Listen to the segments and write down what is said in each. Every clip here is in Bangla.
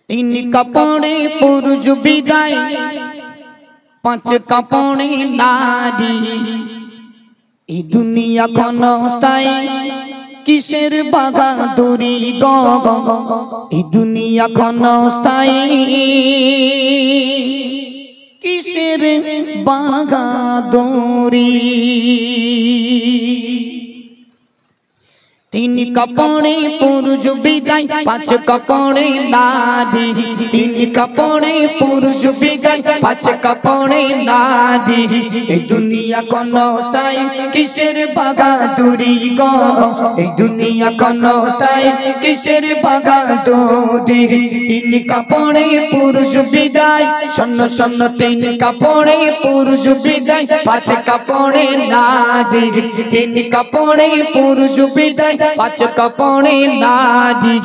तीन कपड़े पुरुष विदाई पांच कपड़े नारी ए दुनिया ক্ষণস্থায়ী কিসের বাগাদুরি গো এই দুনিয়া ক্ষণস্থায়ী কিসের বাগাদুরি तीन कपड़े पुरुष विदाई पांच कपड़े नारी तीन कपड़े पुरुष विदाई पांच कपड़े नारी ए दुनिया ক্ষণস্থায়ী কিসের বাগাদুরি গো এই দুনিয়া ক্ষণস্থায়ী কিসের বাগাদুরি तीन कपड़े पुरुष विदाई शून्य शून्य तीन कपड़े पुरुष विदाई पांच कपड़े नारी तीन कपड़े पुरुष विदाई पांच कपड़े नारी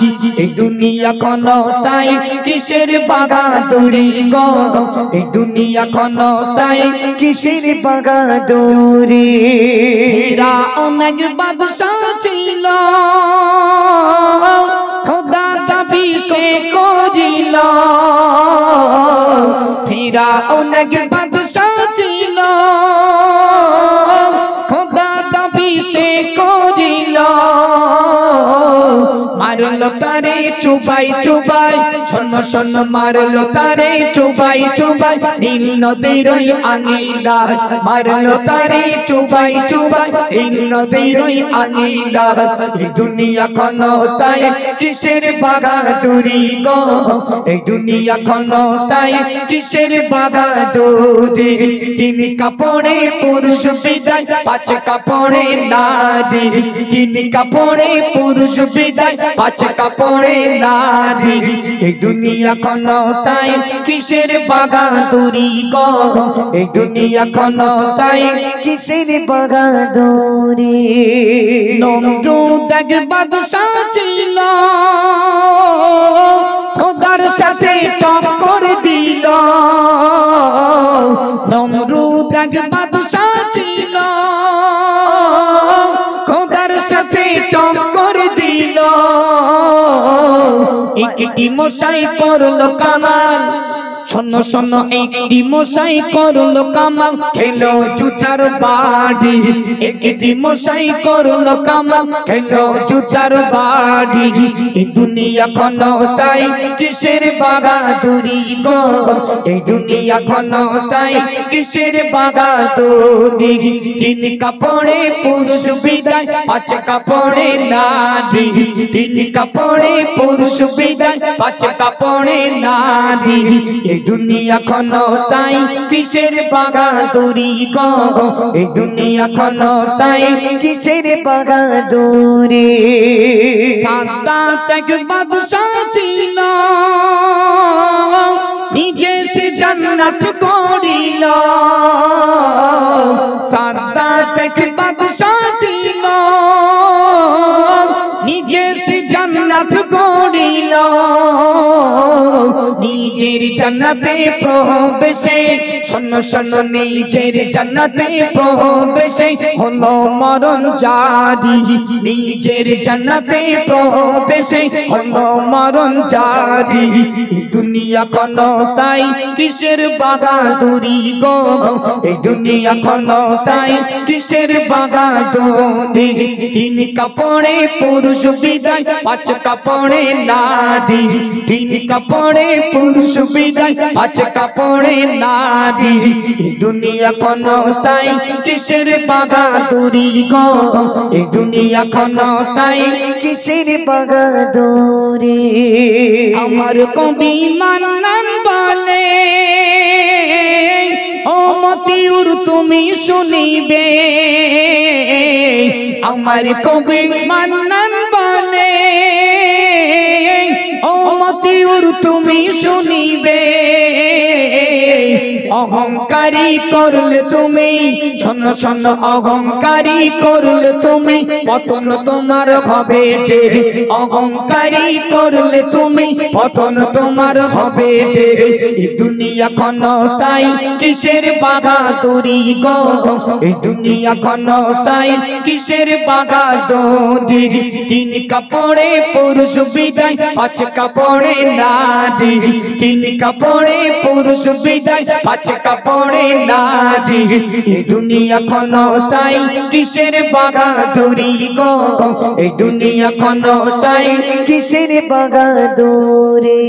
ए दुनिया ক্ষণস্থায়ী কিসের বাগাদুরি গো এই দুনিয়া ক্ষণস্থায়ী কিসের বাগাদুরি হেরা অনেক বাদশা ছিল খোদা চাবি সে করিল হেরা অনেক বাদশা ছিল খোদা চাবি সে করিল मारलो तारे चुबाई चुबाई शोनो शोनो मारलो तारे चुबाई चुबाई नील नदीर आंगिला मारलो तारे चुबाई चुबाई नील नदीर आंगिला ए दुनिया ক্ষণস্থায়ী किसेर বাগাদুরি गो ए दुनिया ক্ষণস্থায়ী किसेर বাগাদুরি तीन कपड़े पुरुष विदाई पांच कपड़े नारी तीन कपड़े पुरुष विदाई पांच कपड़े नारी ए दुनिया ক্ষণস্থায়ী किसेर বাগাদুরি गो ए दुनिया ক্ষণস্থায়ী किसेर বাগাদুরি নমরুদ এক বাদশা ছিল খোদার সাথে টক্কর দিল নমরুদ এক বাদশা ছিল খোদার সাথে টক্কর দিল একটি মশাই করলো কামাল শোনো শোনো একটি মশাই করলো কামাল খেলো জুতার বাড়ি একটি মশাই করলো কামাল খেলো জুতার বাড়ি এই দুনিয়া ক্ষণস্থায়ী কিসের বাগাদুরি গো এই দুনিয়া ক্ষণস্থায়ী কিসের বাগাদুরি তিন কাপড়ে পুরুষ বিদায় পাঁচ কাপড়ে নারী তিন কাপড়ে পুরুষ বিদায় পাঁচ কাপড়ে নারী এই দুনিয়া ক্ষণস্থায়ী কিসের বাগাদুরি গো এই দুনিয়া ক্ষণস্থায়ী কিসের বাগাদুরি সাদাত এক বাদশা ছিল নিজে সে জান্নাত করিল সাদাত এক বাদশা ছিল নিজে সে জান্নাত করিল নিজের জান্নাতে প্রবেশে শোনো শোনো নিজের জান্নাতে প্রবেশে হলো মরণ জারি নিজের জান্নাতে প্রবেশে হলো মরণ জারি এই দুনিয়া ক্ষণস্থায়ী কিসের বাগাদুরি গো এই দুনিয়া ক্ষণস্থায়ী কিসের বাগাদুরি তিন কাপড়ে পুরুষ বিদায় পাঁচ কাপড়ে নারী তিন কাপড়ে পুরুষ বিদায় পাঁচ কাপড়ে নারী এই দুনিয়া ক্ষণস্থায়ী কিসের বাগাদুরি গো এই দুনিয়া ক্ষণস্থায়ী কিসের বাগাদুরি আমার কবি মান্নান বলে ও মতিউর তুমি শুনিবে আমার কবি মান্নান বলে ও মতিউর তুমি শুনিবে অহংকারী করলে তুমি, শোনো শোনো অহংকারী করলে তুমি, পতন তোমার হবে যে। অহংকারী করলে তুমি, পতন তোমার হবে যে। এই দুনিয়া ক্ষণস্থায়ী, কিসের বাহাদুরি গো। এই দুনিয়া ক্ষণস্থায়ী, কিসের বাহাদুরি। তিন কাপড়ে পুরুষ বিদায়, পাঁচ কাপড়ে নারী। তিন কাপড়ে পুরুষ বিদায়, পাঁচ কাপড়ে নারী। এই দুনিয়া ক্ষণস্থায়ী, কিসের বাহাদুরি গো। এই দুনিয়া ক্ষণস্থায়ী, কিসের বাহাদুরি।